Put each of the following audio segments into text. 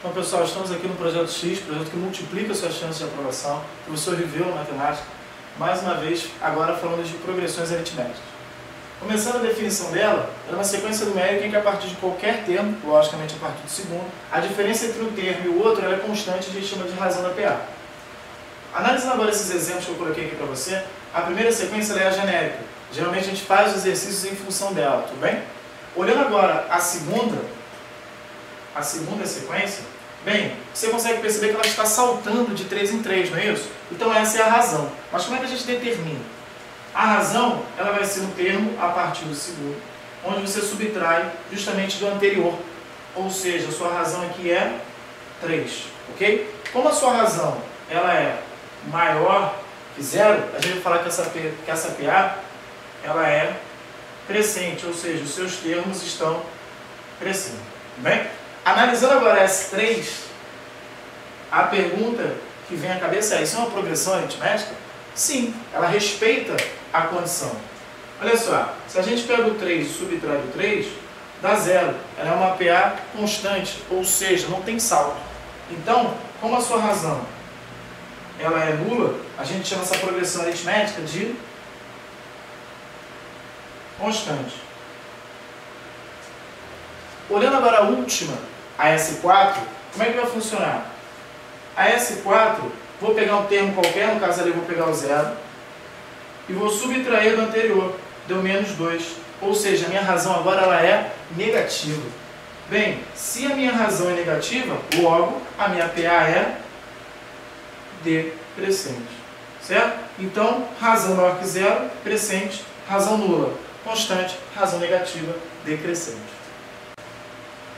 Então, pessoal, estamos aqui no Projeto X, projeto que multiplica suas chances de aprovação. Professor Rivelo, matemática, mais uma vez, agora falando de progressões aritméticas. Começando a definição dela, ela é uma sequência numérica em que a partir de qualquer termo, logicamente a partir do segundo, a diferença entre um termo e o outro ela é constante e a gente chama de razão da PA. Analisando agora esses exemplos que eu coloquei aqui para você, a primeira sequência é a genérica. Geralmente a gente faz os exercícios em função dela, tudo bem? Olhando agora a segunda sequência, bem, você consegue perceber que ela está saltando de 3 em 3, não é isso? Então essa é a razão. Mas como é que a gente determina? A razão ela vai ser um termo a partir do segundo, onde você subtrai justamente do anterior. Ou seja, a sua razão aqui é 3, ok? Como a sua razão ela é maior que zero, a gente vai falar que essa PA ela é crescente, ou seja, os seus termos estão crescendo. Bem? Analisando agora S3, a pergunta que vem à cabeça é: isso é uma progressão aritmética? Sim, ela respeita a condição. Olha só, se a gente pega o 3 e subtrai do 3, dá 0. Ela é uma PA constante, ou seja, não tem salto. Então, como a sua razão ela é nula, a gente chama essa progressão aritmética de constante. Olhando agora a última, a S4, como é que vai funcionar? A S4, vou pegar um termo qualquer, no caso ali eu vou pegar o 0, e vou subtrair do anterior, deu menos 2. Ou seja, a minha razão agora ela é negativa. Bem, se a minha razão é negativa, logo a minha PA é decrescente. Certo? Então, razão maior que zero, crescente, razão nula, constante, razão negativa, decrescente.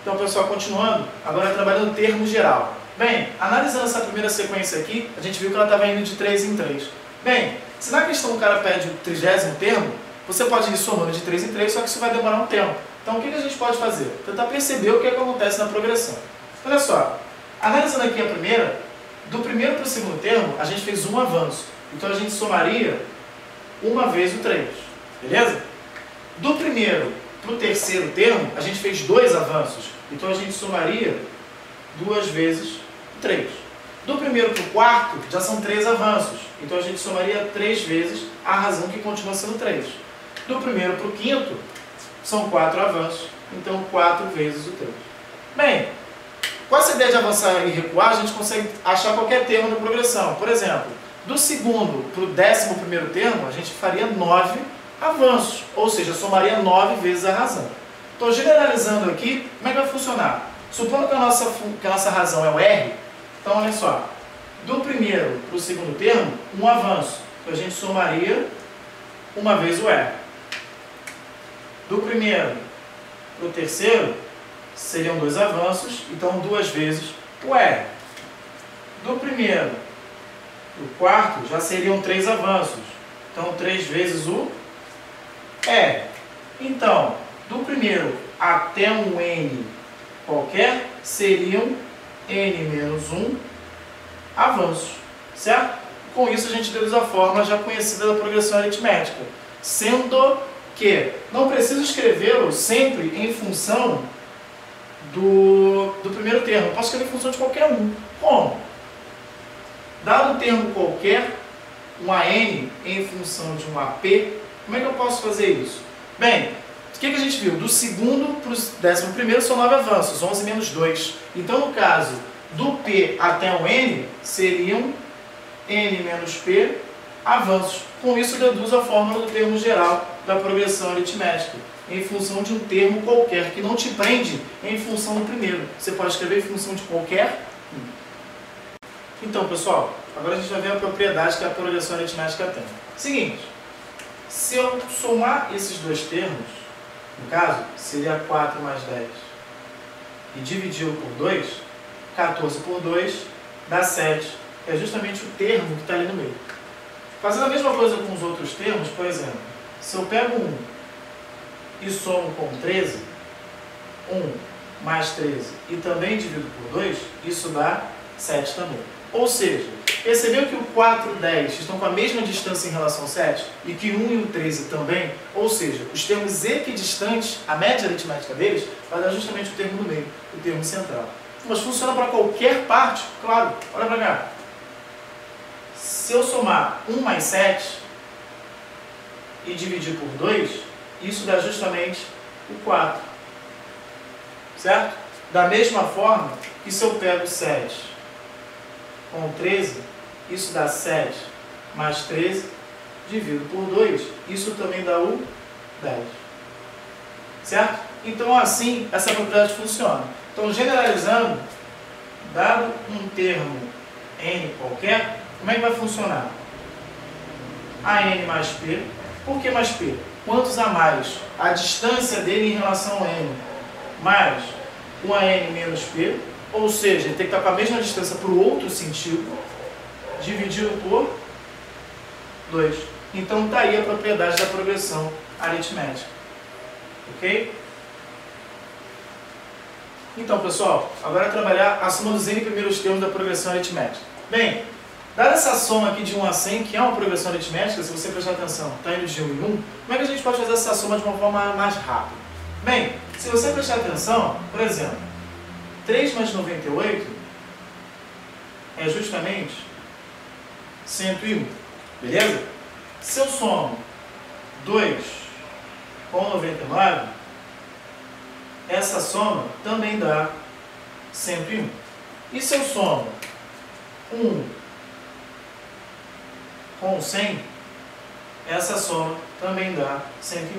Então, pessoal, continuando, agora trabalhando o termo geral. Bem, analisando essa primeira sequência aqui, a gente viu que ela estava indo de 3 em 3. Bem, se na questão o cara pede o 30º termo, você pode ir somando de 3 em 3, só que isso vai demorar um tempo. Então, o que a gente pode fazer? Tentar perceber o que acontece na progressão. Olha só, analisando aqui a primeira, do primeiro para o segundo termo, a gente fez um avanço. Então, a gente somaria uma vez o 3, beleza? Do primeiro para o terceiro termo, a gente fez 2 avanços. Então, a gente somaria 2 vezes 3. Do primeiro para o quarto, já são 3 avanços. Então, a gente somaria 3 vezes a razão que continua sendo 3. Do primeiro para o quinto, são 4 avanços. Então, 4 vezes o 3. Bem, com essa ideia de avançar e recuar, a gente consegue achar qualquer termo na progressão. Por exemplo, do segundo para o 11º termo, a gente faria 9 avanços. Ou seja, somaria 9 vezes a razão. Estou generalizando aqui, como é que vai funcionar? Supondo que a nossa razão é o R, então olha só, do primeiro para o segundo termo, um avanço. Então a gente somaria uma vez o R. Do primeiro para o terceiro, seriam 2 avanços, então 2 vezes o R. Do primeiro para o quarto, já seriam 3 avanços, então 3 vezes o R. Então, do primeiro até um N qualquer, seriam N menos 1 avanços, certo? Com isso a gente deduz a fórmula já conhecida da progressão aritmética, sendo que não preciso escrevê-lo sempre em função do primeiro termo, eu posso escrever em função de qualquer um. Como? Dado um termo qualquer, um AN em função de um AP, como é que eu posso fazer isso? Bem, o que a gente viu? Do segundo para o 11º são 9 avanços, 11 menos 2. Então, no caso, do P até o N, seriam N menos P avanços. Com isso, eu deduzo a fórmula do termo geral da progressão aritmética, em função de um termo qualquer, que não te prende em função do primeiro. Você pode escrever em função de qualquer um. Então, pessoal, agora a gente vai ver a propriedade que a progressão aritmética tem. Seguinte, se eu somar esses dois termos, no caso, seria 4 mais 10, e dividi-lo por 2, 14 por 2 dá 7, que é justamente o termo que está ali no meio. Fazendo a mesma coisa com os outros termos, por exemplo, se eu pego 1 e somo com 13, 1 mais 13 e também divido por 2, isso dá 7 também. Ou seja, percebeu que o 4 e o 10 estão com a mesma distância em relação ao 7 e que o 1 e o 13 também? Ou seja, os termos equidistantes, a média aritmética deles, vai dar justamente o termo no meio, o termo central. Mas funciona para qualquer parte? Claro, olha para cá. Se eu somar 1 mais 7 e dividir por 2, isso dá justamente o 4. Certo? Da mesma forma que se eu pego 7 com 13, isso dá 7 mais 13, divido por 2, isso também dá o 10. Certo? Então assim essa propriedade funciona. Então generalizando, dado um termo n qualquer, como é que vai funcionar? AN mais P. Por que mais P? Quantos a mais? A distância dele em relação a n mais o AN menos P, ou seja, ele tem que estar com a mesma distância para o outro sentido, dividido por 2. Então está aí a propriedade da progressão aritmética. Ok? Então, pessoal, agora é trabalhar a soma dos n primeiros termos da progressão aritmética. Bem, dada essa soma aqui de 1 a 100, que é uma progressão aritmética, se você prestar atenção, está indo de 1 em 1, como é que a gente pode fazer essa soma de uma forma mais rápida? Bem, se você prestar atenção, por exemplo, 3 mais 98 é justamente 101, beleza? Se eu somo 2 com 99, essa soma também dá 101. E se eu somo 1 com 100, essa soma também dá 101.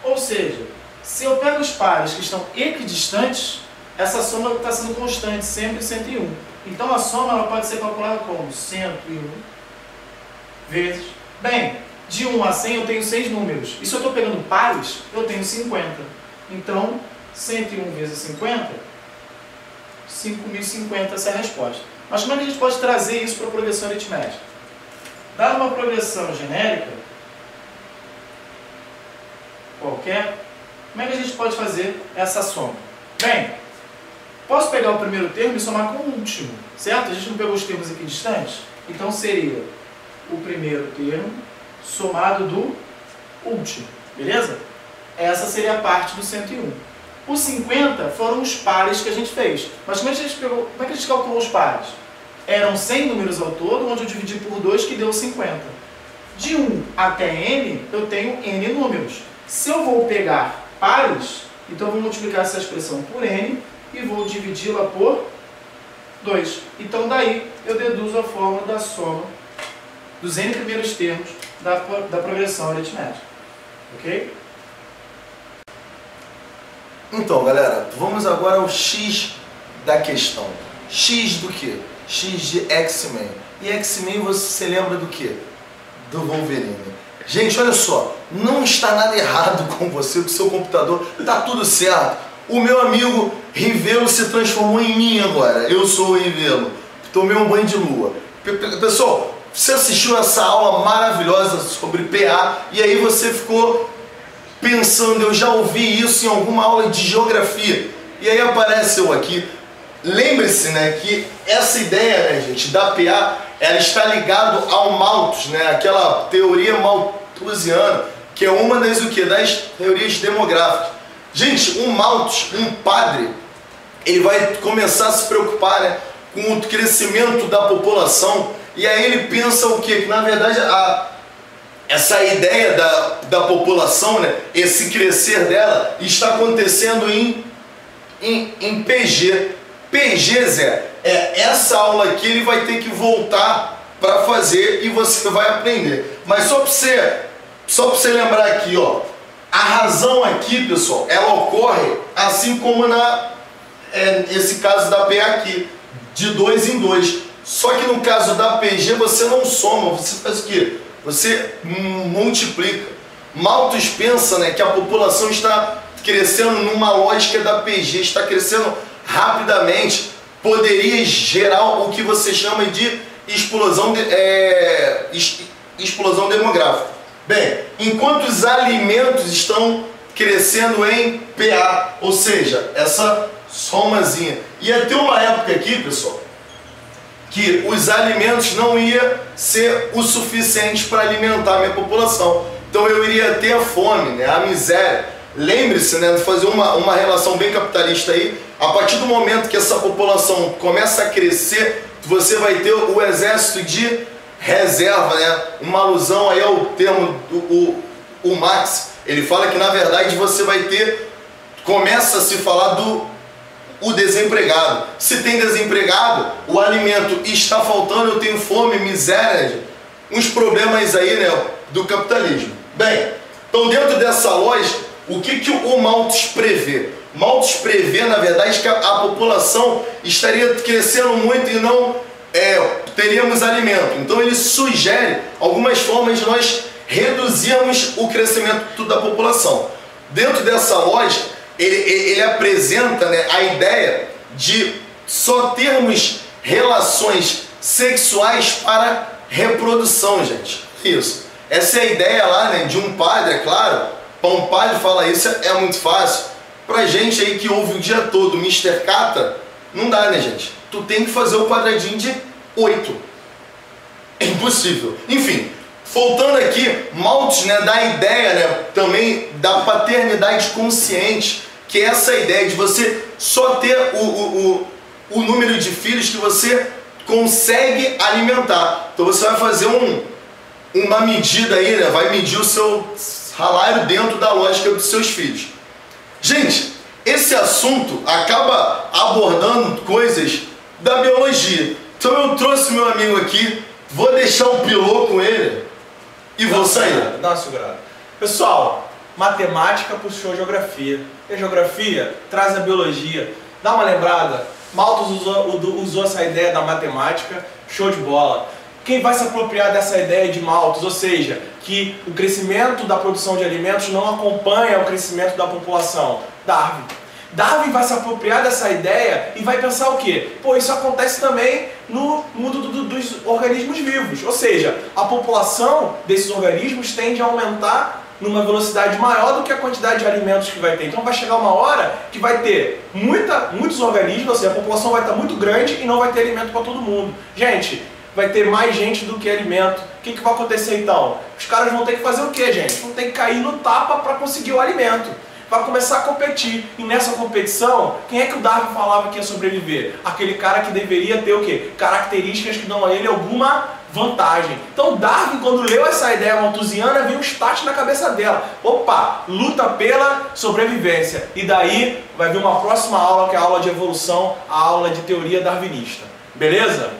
Ou seja, se eu pego os pares que estão equidistantes, essa soma está sendo constante, sempre 101. Então a soma ela pode ser calculada como 101 vezes... Bem, de 1 a 100 eu tenho 6 números. E se eu estou pegando pares, eu tenho 50. Então, 101 vezes 50, 5.050, essa é a resposta. Mas como é que a gente pode trazer isso para a progressão aritmética? Dada uma progressão genérica, qualquer, como é que a gente pode fazer essa soma? Bem, posso pegar o primeiro termo e somar com o último, certo? A gente não pegou os termos equidistantes? Então seria o primeiro termo somado do último, beleza? Essa seria a parte do 101. Os 50 foram os pares que a gente fez. Mas como é que a gente calculou os pares? Eram 100 números ao todo, onde eu dividi por 2, que deu 50. De 1 até n, eu tenho n números. Se eu vou pegar pares, então eu vou multiplicar essa expressão por n e vou dividi-la por 2. Então daí eu deduzo a fórmula da soma dos n primeiros termos da progressão aritmética. Ok? Então, galera, vamos agora ao x da questão. X do quê? X de X-Men. E X-Men você lembra do quê? Do Wolverine. Gente, olha só, não está nada errado com você, com o seu computador, tá tudo certo. O meu amigo Rivelo se transformou em mim agora. Eu sou o Rivelo. Tomei um banho de lua. Pessoal, você assistiu essa aula maravilhosa sobre PA e aí você ficou pensando, eu já ouvi isso em alguma aula de geografia. E aí aparece eu aqui. Lembre-se, né, que essa ideia, né, gente, da PA, ela está ligada ao Malthus, né, aquela teoria malthusiana, que é uma das, das teorias demográficas. Gente, um Malthus, um padre, ele vai começar a se preocupar, né, com o crescimento da população, e aí ele pensa o quê? Que na verdade essa ideia da população, né, esse crescer dela, está acontecendo em PG. PG, Zé, é essa aula aqui, ele vai ter que voltar para fazer e você vai aprender. Mas só para você lembrar aqui, ó, a razão aqui, pessoal, ela ocorre assim como esse caso da PA aqui, de 2 em 2. Só que no caso da PG você não soma, você faz o quê? Você multiplica. Malthus pensa, né, que a população está crescendo numa lógica da PG, está crescendo rapidamente, poderia gerar o que você chama de explosão demográfica. Bem, enquanto os alimentos estão crescendo em PA, ou seja, essa somazinha. Ia ter uma época aqui, pessoal, que os alimentos não ia ser o suficiente para alimentar a minha população. Então eu iria ter a fome, né, a miséria. lembre-se, né, de fazer uma relação bem capitalista aí. A partir do momento que essa população começa a crescer, você vai ter o exército de reserva, né? Uma alusão aí ao termo o Marx. Ele fala que na verdade você vai ter, começa a se falar o desempregado. Se tem desempregado, o alimento está faltando, eu tenho fome, miséria, uns problemas aí, né, do capitalismo. Bem, então dentro dessa lógica, o que o Malthus prevê? Malthus prevê, na verdade, que a população estaria crescendo muito e não teríamos alimento. Então ele sugere algumas formas de nós reduzirmos o crescimento da população. Dentro dessa lógica, ele apresenta, né, a ideia de só termos relações sexuais para reprodução, gente. Isso. Essa é a ideia lá, né, de um padre, é claro. Para um padre falar isso é muito fácil. Pra gente aí que ouve o dia todo Mr. Catra, não dá, né, gente? Tu tem que fazer o quadradinho de 8. É impossível. Enfim, voltando aqui, Malthus, né, dá a ideia, né, também da paternidade consciente, que é essa ideia de você só ter o número de filhos que você consegue alimentar. Então você vai fazer uma medida aí, né, vai medir o seu salário dentro da lógica dos seus filhos. Gente, esse assunto acaba abordando coisas da biologia. Então eu trouxe meu amigo aqui, vou deixar um pilô com ele e vou sair. Dá uma segurada. Pessoal, matemática puxou geografia. E a geografia traz a biologia. Dá uma lembrada, Malthus usou essa ideia da matemática, show de bola. Quem vai se apropriar dessa ideia de Malthus, ou seja, que o crescimento da produção de alimentos não acompanha o crescimento da população? Darwin. Darwin vai se apropriar dessa ideia e vai pensar o quê? Pô, isso acontece também no mundo dos organismos vivos. Ou seja, a população desses organismos tende a aumentar numa velocidade maior do que a quantidade de alimentos que vai ter. Então vai chegar uma hora que vai ter muitos organismos, ou seja, a população vai estar muito grande e não vai ter alimento para todo mundo. Gente, vai ter mais gente do que alimento. O que vai acontecer então? Os caras vão ter que fazer o quê, gente? Vão ter que cair no tapa para conseguir o alimento. Vai começar a competir. E nessa competição, quem é que o Darwin falava que ia sobreviver? Aquele cara que deveria ter o quê? Características que dão a ele alguma vantagem. Então Darwin, quando leu essa ideia malthusiana, veio um start na cabeça dela. Opa, luta pela sobrevivência. E daí vai vir uma próxima aula, que é a aula de evolução, a aula de teoria darwinista. Beleza?